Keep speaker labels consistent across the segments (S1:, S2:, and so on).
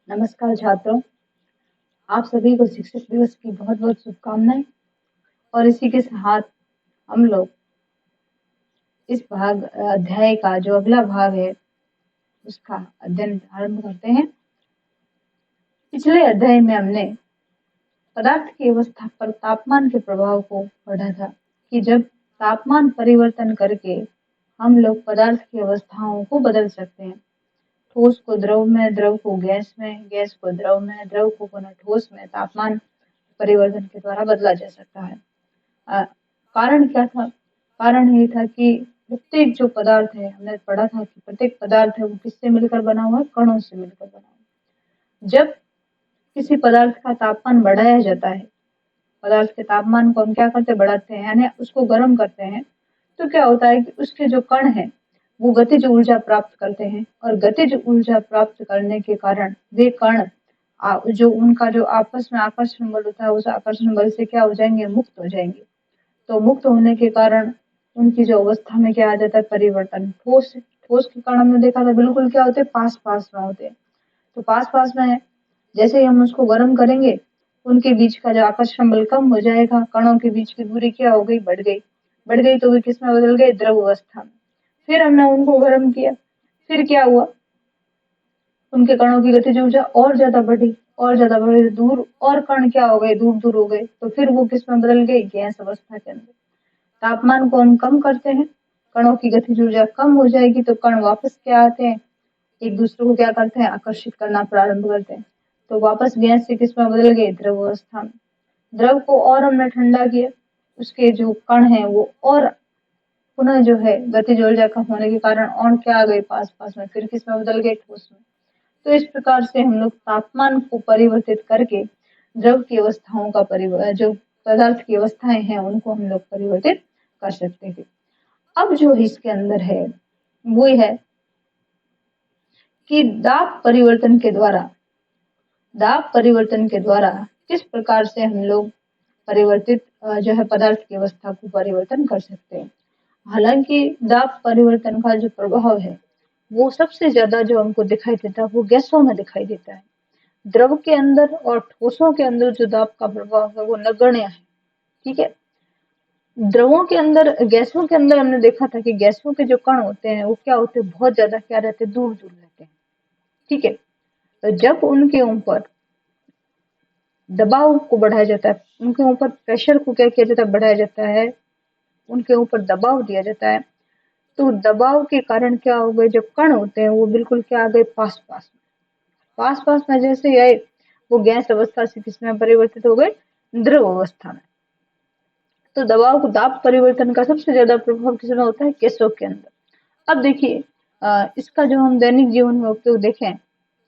S1: नमस्कार छात्रों, आप सभी को शिक्षक दिवस की बहुत बहुत शुभकामनाएं। और इसी के साथ हम लोग इस अध्याय का जो अगला भाग है उसका अध्ययन आरंभ करते हैं। पिछले अध्याय में हमने पदार्थ की अवस्था पर तापमान के प्रभाव को पढ़ा था कि जब तापमान परिवर्तन करके हम लोग पदार्थ की अवस्थाओं को बदल सकते हैं। ठोस को द्रव में, द्रव को गैस में, गैस को द्रव में, द्रव को पुनः ठोस में तापमान परिवर्तन के द्वारा बदला जा सकता है। कारण क्या था? कारण ये था कि प्रत्येक जो पदार्थ है, हमने पढ़ा था कि प्रत्येक पदार्थ है वो किससे मिलकर बना हुआ है? कणों से मिलकर बना हुआ है। जब किसी पदार्थ का तापमान बढ़ाया जाता है, पदार्थ के तापमान को हम क्या करते हैं? बढ़ाते हैं, यानी उसको गर्म करते हैं, तो क्या होता है कि उसके जो कण है वो गतिज ऊर्जा प्राप्त करते हैं और गतिज ऊर्जा प्राप्त करने के कारण वे कण जो उनका जो आपस में आकर्षण बल होता है, उस आकर्षण बल से क्या हो जाएंगे? मुक्त हो जाएंगे। तो मुक्त होने के कारण उनकी जो अवस्था में क्या आ जाता है? परिवर्तन। ठोस ठोस के कण हमने देखा था बिल्कुल क्या होते हैं? पास पास में होते हैं। तो पास पास में है, जैसे ही हम उसको गर्म करेंगे उनके बीच का जो आकर्षण बल कम हो जाएगा, कणों के बीच की दूरी क्या हो गई? बढ़ गई। बढ़ गई तो वे किस में बदल गए? द्रव अवस्था में। फिर हमने उनको गर्म किया, फिर क्या हुआ? उनके कणों की गतिज ऊर्जा और ज्यादा बढ़ी, और ज्यादा बढ़ी, दूर और कण क्या हो गए? दूर दूर हो गए। तो फिर वो किस में बदल गई? गैस अवस्था के अंदर। तापमान को हम कम करते हैं, कणों की गतिज ऊर्जा कम हो जाएगी तो कण वापस क्या आते हैं? एक दूसरे को क्या करते हैं? आकर्षित करना प्रारंभ करते हैं। तो वापस गैस से किस में बदल गए? द्रव अवस्था में। द्रव को और हमने ठंडा किया, उसके जो कण है वो और पुनः जो है गतिज ऊर्जा कम होने के कारण और क्या आ गए? पास पास में। फिर किस में बदल गए? ठोस में। तो इस प्रकार से हम लोग तापमान को परिवर्तित करके द्रव की अवस्थाओं का जो पदार्थ की अवस्थाएं हैं उनको हम लोग परिवर्तित कर सकते हैं। अब जो इसके अंदर है वो है कि दाब परिवर्तन के द्वारा किस प्रकार से हम लोग परिवर्तित जो है पदार्थ की अवस्था को परिवर्तन कर सकते हैं। हालांकि दाब परिवर्तन का जो प्रभाव है वो सबसे ज्यादा जो हमको दिखाई देता है वो गैसों में दिखाई देता है। द्रव के अंदर और ठोसों के अंदर जो दाब का प्रभाव है वो नगण्य है। ठीक है। द्रवों के अंदर, गैसों के अंदर हमने देखा था कि गैसों के जो कण होते हैं वो क्या होते हैं? बहुत ज्यादा क्या रहते हैं? दूर दूर रहते हैं। ठीक है। तो जब उनके ऊपर दबाव को बढ़ाया जाता है, उनके ऊपर प्रेशर को क्या किया जाता है? बढ़ाया जाता है, उनके ऊपर दबाव दिया जाता है, तो दबाव के कारण क्या हो गए? जो कण होते हैं वो बिल्कुल क्या आ गए? पास पास में। पास पास में जैसे ही आए वो गैस अवस्था से किसमें परिवर्तित हो गए? द्रव अवस्था में। तो दाब परिवर्तन का सबसे ज्यादा प्रभाव किसमें होता है? गैसों के अंदर। अब देखिए, इसका जो हम दैनिक जीवन में उपयोग देखें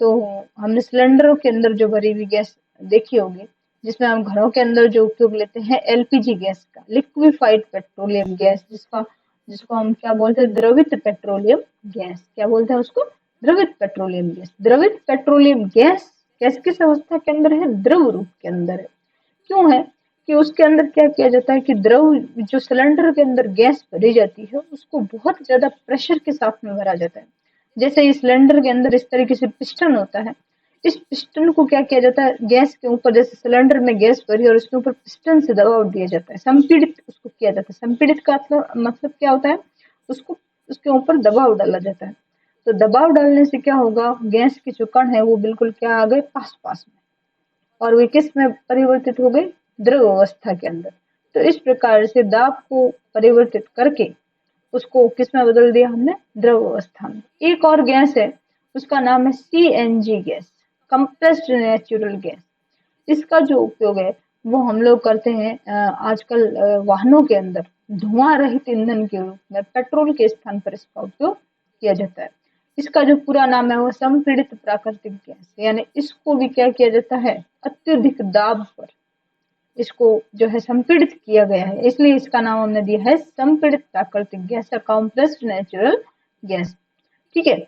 S1: तो हमने सिलेंडरों के अंदर जो भरी हुई गैस देखी होगी, जिसमें हम घरों के अंदर जो उपयोग लेते हैं एलपीजी गैस का, लिक्विफाइड पेट्रोलियम गैस, जिसका जिसको हम क्या बोलते हैं? द्रवित पेट्रोलियम गैस। क्या बोलते हैं उसको? द्रवित पेट्रोलियम गैस। द्रवित पेट्रोलियम गैस गैस किस अवस्था के अंदर है? द्रव रूप के अंदर है। क्यों है? कि उसके अंदर क्या किया जाता है कि द्रव, जो सिलेंडर के अंदर गैस भरी जाती है उसको बहुत ज्यादा प्रेशर के साथ में भरा जाता है। जैसे इस सिलेंडर के अंदर इस तरीके से पिस्टन होता है, इस पिस्टन को क्या किया जाता है? गैस के ऊपर, जैसे सिलेंडर में गैस भरी और उसके ऊपर पिस्टन से दबाव दिया जाता है, संपीड़ित उसको किया जाता है। संपीड़ित का मतलब क्या होता है? उसको उसके ऊपर दबाव डाला जाता है। तो दबाव डालने से क्या होगा? गैस के जो कण है वो बिल्कुल क्या आ गए? पास पास में, और वे किस में परिवर्तित हो गए? द्रव अवस्था के अंदर। तो इस प्रकार से दाब को परिवर्तित करके उसको किस में बदल दिया हमने? द्रव अवस्था में। एक और गैस है, उसका नाम है CNG gas, compressed natural gas. इसका जो उपयोग है वो हम लोग करते हैं आजकल वाहनों के अंदर धुआं रहित ईंधन के रूप में, पेट्रोल के स्थान पर इसका उपयोग किया जाता है। इसका जो पूरा नाम है वो संपीड़ित प्राकृतिक गैस, यानी इसको भी क्या किया जाता है? अत्यधिक दाब पर इसको जो है संपीड़ित किया गया है, इसलिए इसका नाम हमने दिया है संपीड़ित प्राकृतिक गैस, कंप्रेस्ड नेचुरल गैस। ठीक है।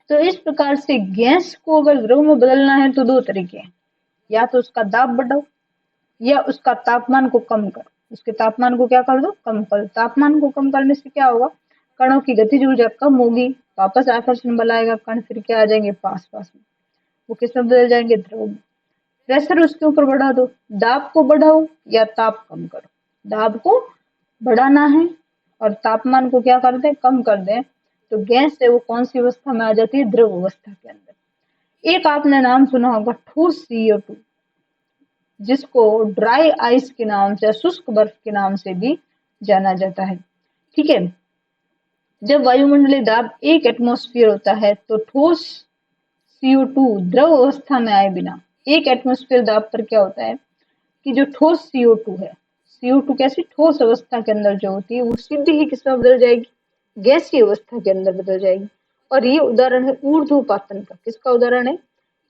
S1: तो इस प्रकार से गैस को अगर द्रव में बदलना है तो दो तरीके हैं, या तो उसका दाब बढ़ाओ या उसका तापमान को कम करो। उसके तापमान को क्या कर दो? कम करो। तापमान को कम करने से क्या होगा? कणों की गतिज ऊर्जा कम होगी, वापस आकर्षण बल आएगा, कण फिर क्या आ जाएंगे? पास पास में। वो किस में बदल जाएंगे, द्रव में। प्रेशर उसके ऊपर बढ़ा दो, दाब को बढ़ाओ या ताप कम करो, दाब को बढ़ाना है और तापमान को क्या कर दें, कम कर दें, तो गैस है वो कौन सी अवस्था में आ जाती है, द्रव अवस्था के अंदर। एक आपने नाम सुना होगा ठोस CO2, जिसको ड्राई आइस के नाम से, शुष्क बर्फ के नाम से भी जाना जाता है। ठीक है, जब वायुमंडलीय दाब 1 एटमॉस्फेयर होता है तो ठोस CO2 द्रव अवस्था में आए बिना, 1 एटमॉस्फेयर दाब पर क्या होता है कि जो ठोस CO2 है, CO2 कैसी ठोस अवस्था के अंदर जो होती है वो सीधी ही किसमें बदल जाएगी, गैसीय अवस्था के अंदर बदल जाएगी। और ये उदाहरण है ऊर्ध्वपातन का। किसका उदाहरण है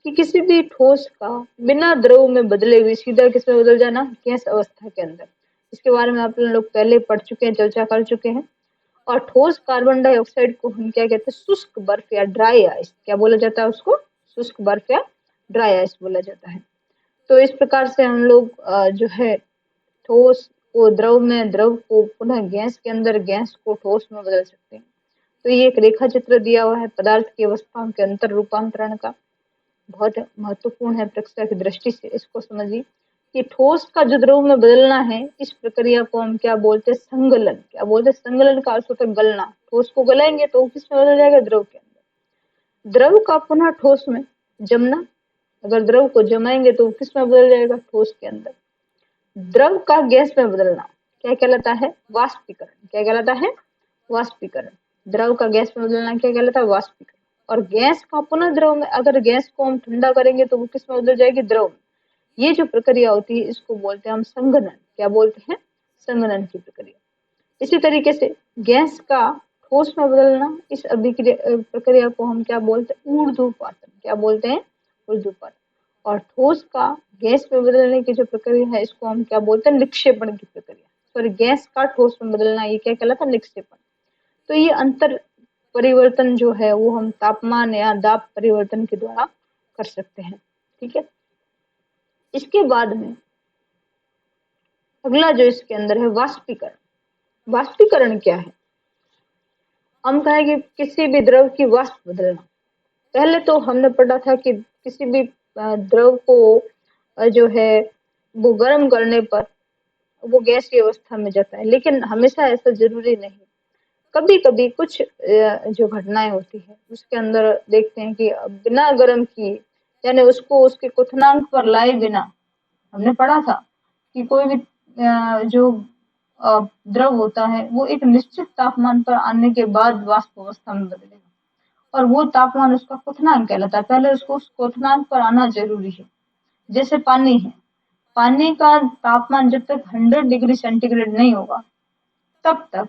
S1: कि किसी भी ठोस का बिना द्रव में बदले हुए सीधा किसमें बदल जाना, गैस अवस्था के अंदर। इसके बारे में आप लोग पहले पढ़ चुके हैं, चर्चा कर चुके हैं। और ठोस कार्बन डाइऑक्साइड को हम क्या कहते हैं, शुष्क बर्फ या ड्राई आइस, क्या बोला जाता है उसको, शुष्क बर्फ या ड्राई आइस बोला जाता है। तो इस प्रकार से हम लोग जो है ठोस को द्रव में, द्रव को पुनः गैस के अंदर, गैस को ठोस में बदल सकते हैं। तो ये एक रेखा चित्र दिया हुआ है पदार्थ की अवस्थाओं के अंतर रूपांतरण का, बहुत महत्वपूर्ण है परीक्षा की दृष्टि से। इसको समझिए कि ठोस का जो द्रव में बदलना है, इस प्रक्रिया को हम क्या बोलते हैं, संगलन। क्या बोलते हैं, संगलन का अर्थ होता है गलना। ठोस को गलाएंगे तो किस में बदल जाएगा, द्रव के अंदर। द्रव का पुनः ठोस में जमना, अगर द्रव को जमाएंगे तो किस में बदल जाएगा, ठोस के अंदर। द्रव का गैस में बदलना क्या कहलाता है, वाष्पीकरण। क्या कहलाता है, वाष्पीकरण। द्रव का गैस में बदलना क्या कहलाता है, वाष्पीकरण। और गैस का पुनः द्रव में, अगर गैस को हम ठंडा करेंगे तो वो किस में बदल जाएगी, द्रव में। ये जो प्रक्रिया होती है इसको बोलते हैं हम संघनन। क्या बोलते हैं, संघनन की प्रक्रिया। इसी तरीके से गैस का ठोस में बदलना, इस अभिक्रिया प्रक्रिया को हम क्या बोलते हैं, ऊर्ध्वपातन। क्या बोलते हैं, ऊर्ध्वपातन। और ठोस का गैस में बदलने की जो प्रक्रिया है इसको हम क्या बोलते हैं, निक्षेपण की प्रक्रिया। सॉरी, गैस का ठोस में बदलना ये क्या कहलाता है, निक्षेपण। तो ये अंतर परिवर्तन जो है वो हम तापमान या दाब परिवर्तन के द्वारा कर सकते हैं। ठीक है, इसके बाद में अगला जो इसके अंदर है वाष्पीकरण। वाष्पीकरण क्या है, हम कहेंगे किसी भी द्रव की वाष्प बदलना। पहले तो हमने पढ़ा था कि किसी भी द्रव को जो है वो गर्म करने पर वो गैस की अवस्था में जाता है, लेकिन हमेशा ऐसा जरूरी नहीं। कभी कभी कुछ जो घटनाएं होती है उसके अंदर देखते हैं कि बिना गर्म किए, यानी उसको उसके क्वथनांक पर लाए बिना, हमने पढ़ा था कि कोई भी जो द्रव होता है वो एक निश्चित तापमान पर आने के बाद वाष्प अवस्था में बदलेगा, और वो तापमान उसका क्वथनांक कहलाता है। पहले उसको उस क्वथनांक पर आना जरूरी है। जैसे पानी है, पानी का तापमान जब तक 100 डिग्री सेंटीग्रेड नहीं होगा तब तक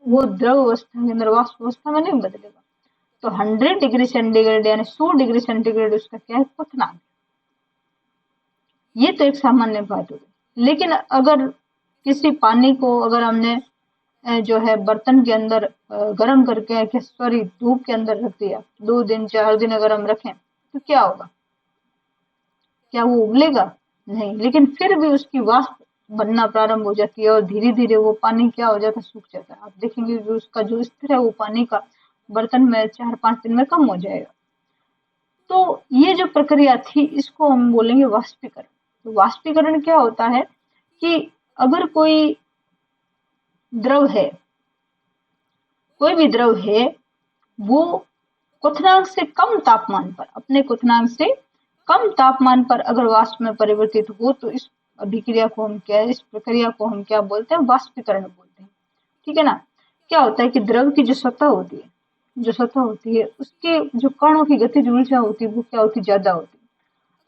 S1: वो द्रव अवस्था के अंदर, वाष्प अवस्था में नहीं बदलेगा। तो 100 डिग्री सेंटीग्रेड यानी 100 डिग्री सेंटीग्रेड उसका क्या है, क्वथनांक। ये तो एक सामान्य बात होगी। लेकिन अगर किसी पानी को अगर हमने जो है बर्तन के अंदर गर्म करके, सॉरी धूप के अंदर रख दिया, 2 दिन 4 दिन अगर हम रखें तो क्या होगा, क्या वो उबलेगा, नहीं। लेकिन फिर भी उसकी वाष्प बनना प्रारंभ हो जाती है और धीरे धीरे वो पानी क्या हो जाता है, सूख जाता है। आप देखेंगे जो उसका जो स्तर है वो पानी का बर्तन में 4-5 दिन में कम हो जाएगा। तो ये जो प्रक्रिया थी इसको हम बोलेंगे वाष्पीकरण। तो वाष्पीकरण क्या होता है कि अगर कोई द्रव है, कोई भी द्रव है, वो क्वथनांक से कम तापमान पर, अपने क्वथनांक से कम तापमान पर अगर वाष्प में परिवर्तित हो तो इस अभिक्रिया को हम क्या, इस प्रक्रिया को हम क्या बोलते हैं, वाष्पीकरण बोलते हैं। ठीक है ना। क्या होता है कि द्रव की जो सतह होती है, जो सतह होती है उसके जो कणों की गतिज ऊर्जा होती है वो क्या होती है, ज्यादा होती है।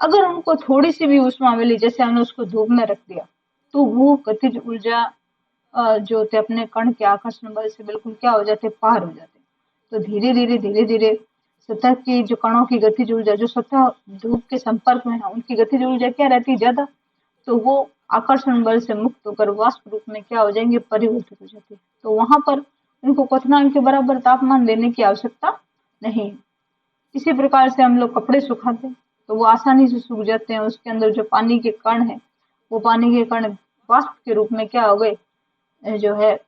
S1: अगर उनको थोड़ी सी भी ऊष्मा मिली, जैसे हमने उसको धूप में रख दिया, तो वो गतिज ऊर्जा जो होते अपने कण के आकर्षण बल से बिल्कुल क्या हो जाते, पार हो जाते। तो धीरे धीरे सतह की जो कणों की गतिज ऊर्जा, जो सतह धूप के संपर्क में है उनकी गतिज ऊर्जा क्या रहती है, ज्यादा। तो वो आकर्षण बल से मुक्त होकर वाष्प रूप में क्या हो जाएंगे, परिवर्तित हो जाती है। तो वहां पर उनको क्वथनांक के बराबर तापमान देने की आवश्यकता नहीं। इसी प्रकार से हम लोग कपड़े सुखाते हैं तो वो आसानी से सूख जाते हैं। उसके अंदर जो पानी के कण है वो पानी के कण वाष्प के रूप में क्या हो गए, जो है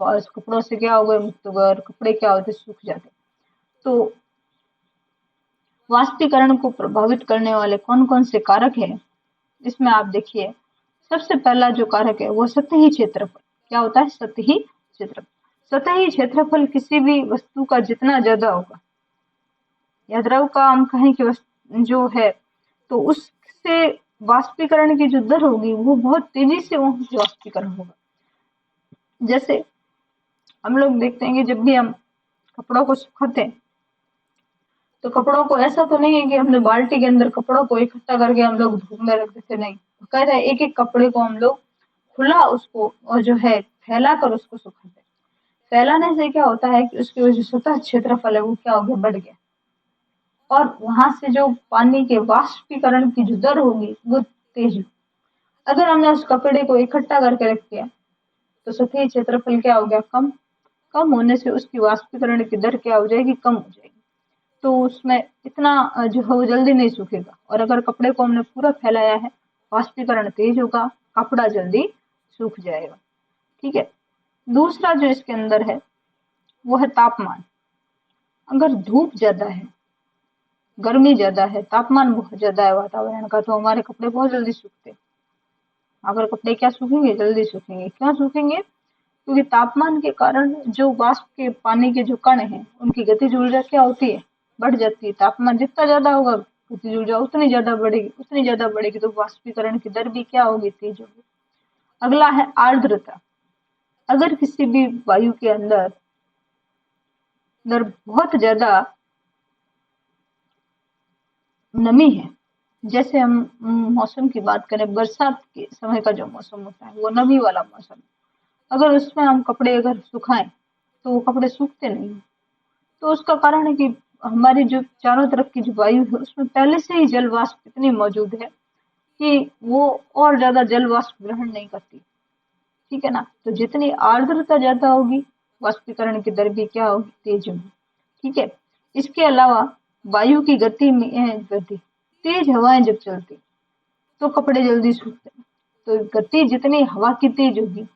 S1: कपड़ों से क्या हो गए, मुक्त हो गए, और कपड़े क्या होते, सूख जाते। तो वाष्पीकरण को प्रभावित करने वाले कौन कौन से कारक हैं, इसमें आप देखिए सबसे पहला जो कारक है वो सतही क्षेत्रफल। क्या होता है? सतही क्षेत्रफल। सतही क्षेत्रफल किसी भी वस्तु का जितना ज्यादा होगा या द्रव का हम कहें कि जो है, तो उससे वाष्पीकरण की जो दर होगी वो बहुत तेजी से वाष्पीकरण होगा। जैसे हम लोग देखते हैं कि जब भी हम कपड़ों को सुखाते हैं तो कपड़ों को ऐसा तो नहीं है कि हमने बाल्टी के अंदर कपड़ों को इकट्ठा करके हम लोग धूप में रख देते, नहीं, कहते हैं एक एक कपड़े को हम लोग खुला उसको और जो है फैला कर उसको सुखाते हैं। फैलाने से क्या होता है कि उसकी जो सतह क्षेत्रफल है वो क्या हो गया? बढ़ गया, और वहां से जो पानी के वाष्पीकरण की जो दर होगी वो तेज होगी। अगर हमने उस कपड़े को इकट्ठा करके रख दिया तो सतही क्षेत्रफल क्या हो गया? कम। कम होने से उसकी वाष्पीकरण की दर क्या हो जाएगी? कम हो जाएगी। तो उसमें इतना जो है वो जल्दी नहीं सूखेगा। और अगर कपड़े को हमने पूरा फैलाया है, वाष्पीकरण तेज होगा, कपड़ा जल्दी सूख जाएगा। ठीक है। दूसरा जो इसके अंदर है वो है तापमान। अगर धूप ज्यादा है, गर्मी ज्यादा है, तापमान बहुत ज्यादा है वातावरण का, तो हमारे कपड़े बहुत जल्दी सूखते हैं। अगर कपड़े क्या सूखेंगे? जल्दी सूखेंगे। क्यों सूखेंगे? क्योंकि तापमान के कारण जो वाष्प के पानी के जो कण हैं उनकी गतिज ऊर्जा क्या होती है? बढ़ जाती है। तापमान जितना ज्यादा होगा गतिज ऊर्जा उतनी ज्यादा बढ़ेगी, उतनी ज्यादा बढ़ेगी तो वाष्पीकरण की दर भी क्या होगी? तेज होगी। अगला है आर्द्रता। अगर किसी भी वायु के अंदर बहुत ज्यादा नमी है, जैसे हम मौसम की बात करें, बरसात के समय का जो मौसम होता है वो नमी वाला मौसम, अगर उसमें हम कपड़े अगर सुखाएं तो वो कपड़े सूखते नहीं। तो उसका कारण है कि हमारी जो चारों तरफ की जो वायु है उसमें पहले से ही जल वाष्प इतनी मौजूद है कि वो और ज्यादा जल वाष्प ग्रहण नहीं करती। ठीक है ना? तो जितनी आर्द्रता ज्यादा होगी वाष्पीकरण की दर भी क्या होगी? तेज होगी। ठीक है। इसके अलावा वायु की गति में वृद्धि, तेज हवाएं जब चलती तो कपड़े जल्दी सूखते हैं। तो गति जितनी हवा की तेज होगी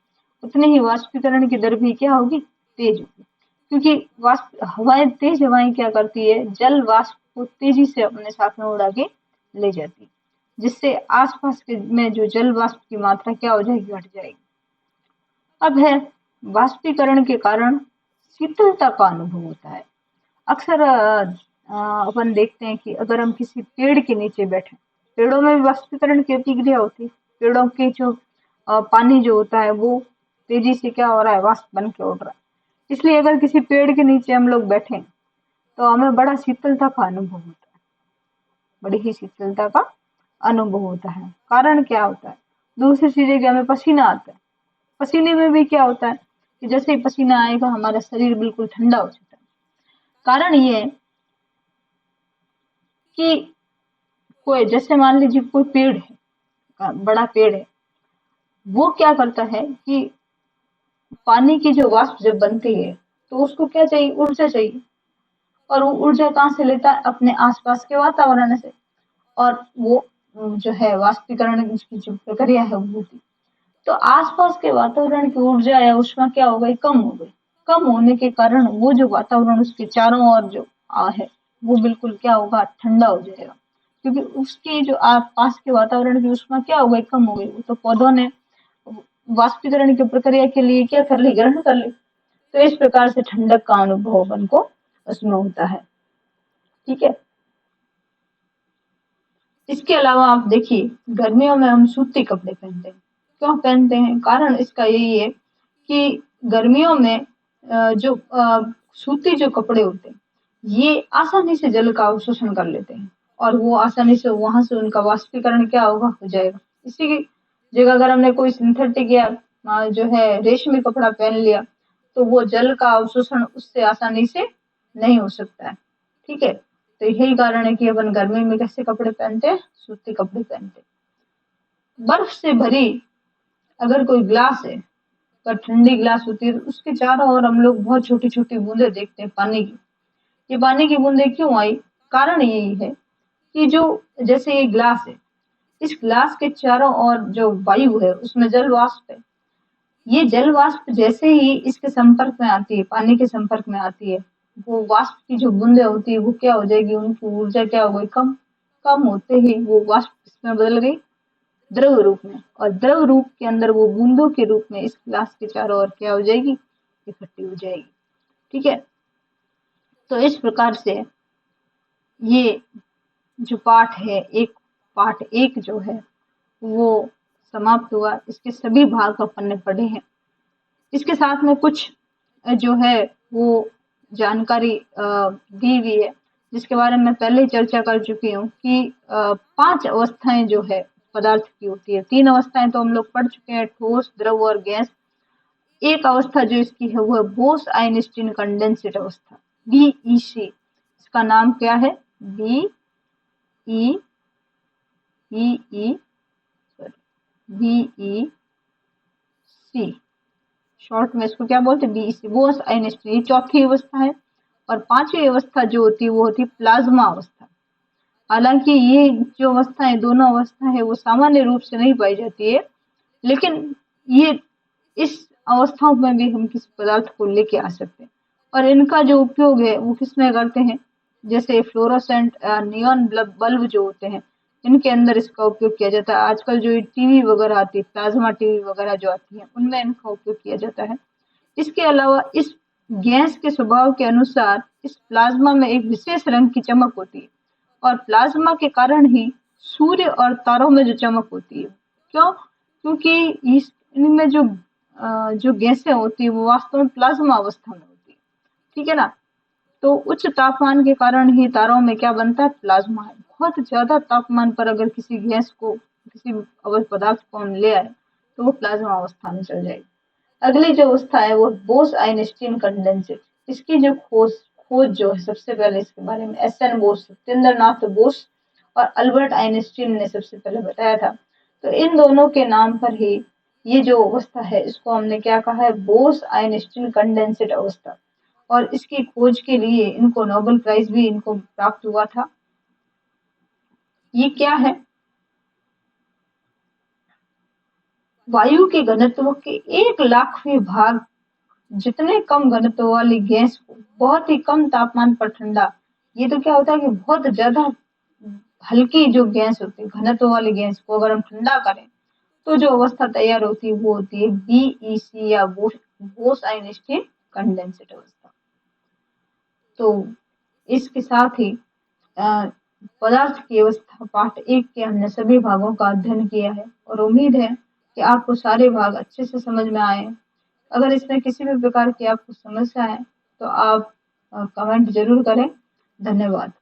S1: उतनी ही वाष्पीकरण की दर भी क्या होगी? तेज होगी। क्योंकि वाष्प हवाएं, तेज हवाएं क्या करती है? जल वाष्प को तेजी से अपने साथ में उड़ा के ले जाती है, जिससे आसपास के में जो जल वाष्प की मात्रा क्या हो जाएगी? घट जाएगी। अब है वाष्पीकरण के कारण शीतलता का अनुभव होता है। अक्सर अपन देखते हैं कि अगर हम किसी पेड़ के नीचे बैठे, पेड़ों में भी वाष्पीकरण की प्रतिक्रिया होती है। पेड़ों के जो पानी जो होता है वो तेजी से क्या हो रहा है? वाष्प बन के उड़ रहा है। इसलिए अगर किसी पेड़ के नीचे हम लोग बैठे तो हमें बड़ा शीतलता का अनुभव होता है, बड़ी ही शीतलता का अनुभव होता है। कारण क्या होता है? दूसरी चीज है कि हमें पसीना आता है। पसीने में भी क्या होता है कि जैसे ही पसीना आएगा हमारा शरीर बिल्कुल ठंडा हो जाता है। कारण ये है कि कोई, जैसे मान लीजिए कोई पेड़ है, बड़ा पेड़ है, वो क्या करता है कि पानी की जो वाष्प जब बनती है तो उसको क्या चाहिए? ऊर्जा चाहिए। और वो ऊर्जा कहाँ से लेता है? अपने आसपास के वातावरण से। और वो जो है वाष्पीकरण की जो प्रक्रिया है वो होती, तो आसपास के वातावरण की ऊर्जा या ऊष्मा क्या हो गई? कम हो गई। कम होने के कारण वो जो वातावरण उसके चारों ओर जो है वो बिल्कुल क्या होगा? ठंडा हो जाएगा। क्योंकि उसकी जो आसपास के वातावरण की ऊष्मा क्या हो गई? कम हो गई। तो पौधों ने वाष्पीकरण की प्रक्रिया के लिए क्या कर ली? ग्रहण कर ली। तो इस प्रकार से ठंडक का अनुभव अपन को उसमें होता है। ठीक है। इसके अलावा आप देखिए गर्मियों में हम सूती कपड़े पहनते हैं। क्यों पहनते हैं? कारण इसका यही है कि गर्मियों में जो सूती जो कपड़े होते हैं ये आसानी से जल का अवशोषण कर लेते हैं और वो आसानी से वहां से उनका वाष्पीकरण क्या होगा? हो जाएगा। इसी की जगह अगर हमने कोई सिंथेटिक या जो है रेशमी कपड़ा पहन लिया तो वो जल का अवशोषण उससे आसानी से नहीं हो सकता है। ठीक है। तो यही कारण है कि अपन गर्मी में कैसे कपड़े पहनते हैं? सूती कपड़े पहनते हैं। बर्फ से भरी अगर कोई ग्लास है, अगर ठंडी ग्लास होती है तो उसके चारों ओर हम लोग बहुत छोटी छोटी बूंदे देखते हैं पानी की। ये पानी की बूंदे क्यों आई? कारण यही है कि जो, जैसे ये ग्लास है, इस ग्लास के चारों ओर जो वायु है उसमें जल वाष्प है। ये जल वाष्प जैसे ही इसके संपर्क में आती है, पानी के संपर्क में आती है, वो वाष्प की जो बूंदे होती है वो क्या हो जाएगी, उनकी ऊर्जा क्या हो गई, कम। कम होते ही वो वाष्प इसमें बदल गई द्रव रूप में, और द्रव रूप के अंदर वो बूंदों के रूप में इस गिलास के चारों ओर क्या हो जाएगी, इकट्ठी हो जाएगी। ठीक है, तो इस प्रकार से ये जो पाठ है, एक पाठ एक जो है वो समाप्त हुआ। इसके सभी भाग अपन ने पढ़े हैं। इसके साथ में कुछ जो है वो जानकारी दी हुई है, जिसके बारे में पहले ही चर्चा कर चुकी हूँ कि 5 अवस्थाएं जो है पदार्थ की होती है। 3 अवस्थाएं तो हम लोग पढ़ चुके हैं, ठोस, द्रव और गैस। एक अवस्था जो इसकी है वो है बोस आइंस्टीन कंडेंसेट अवस्था, BEC। इसका नाम क्या है, BEE, BEC, शॉर्ट में इसको क्या बोलते हैं, BEC, बोस आइंस्टीन। ये चौथी अवस्था है। और 5वीं अवस्था जो होती है वो होती है प्लाज्मा अवस्था। हालांकि ये जो अवस्था है, दोनों अवस्था है, वो सामान्य रूप से नहीं पाई जाती है, लेकिन ये इस अवस्थाओं में भी हम किसी पदार्थ को लेके आ सकते हैं। और इनका जो उपयोग है वो किसमें करते हैं, जैसे फ्लोरोसेंट नियॉन बल्ब जो होते हैं, इनके अंदर इसका उपयोग किया जाता है। आजकल जो टीवी वगैरह आती है, प्लाज्मा टीवी वगैरह जो आती है, उनमें इनका उपयोग किया जाता है। इसके अलावा इस गैस के स्वभाव के अनुसार इस प्लाज्मा में एक विशेष रंग की चमक होती है, और प्लाज्मा के कारण ही सूर्य और तारों में जो चमक होती है, क्यों, क्योंकि इनमें जो गैसें होती है वो वास्तव में प्लाज्मा अवस्था में होती है। ठीक है ना। तो उच्च तापमान के कारण ही तारों में क्या बनता है, प्लाज्मा है। बहुत ज्यादा तापमान पर अगर किसी गैस को, किसी पदार्थ को हम ले आए तो वो प्लाज्मा अवस्था में चल जाएगी। अगली जो अवस्था है वो बोस आइंस्टीन कंडेंसेट। इसकी जो खोज जो है, सबसे पहले इसके बारे में SN बोस, सत्येंद्रनाथ बोस और अल्बर्ट आइंस्टीन ने सबसे पहले बताया था। तो इन दोनों के नाम पर ही ये जो अवस्था है इसको हमने क्या कहा है, बोस आइंस्टीन कंडेंसेट अवस्था। और इसकी खोज के लिए इनको नोबेल प्राइज भी इनको प्राप्त हुआ था। ये क्या है, वायु के घनत्व के 1,00,000वें भाग जितने कम घनत्व वाली गैस को बहुत ही कम तापमान पर ठंडा, ये तो क्या होता है कि बहुत ज्यादा हल्की जो गैस होती है, घनत्व वाली गैस को अगर हम ठंडा करें तो जो अवस्था तैयार होती है वो होती है BEC या बोस आइंस्टीन कंडेंसेट अवस्था। तो इसके साथ ही पदार्थ की अवस्था पाठ 1 के हमने सभी भागों का अध्ययन किया है, और उम्मीद है कि आपको सारे भाग अच्छे से समझ में आए। अगर इसमें किसी भी प्रकार की आपको समस्या है तो आप कमेंट जरूर करें। धन्यवाद।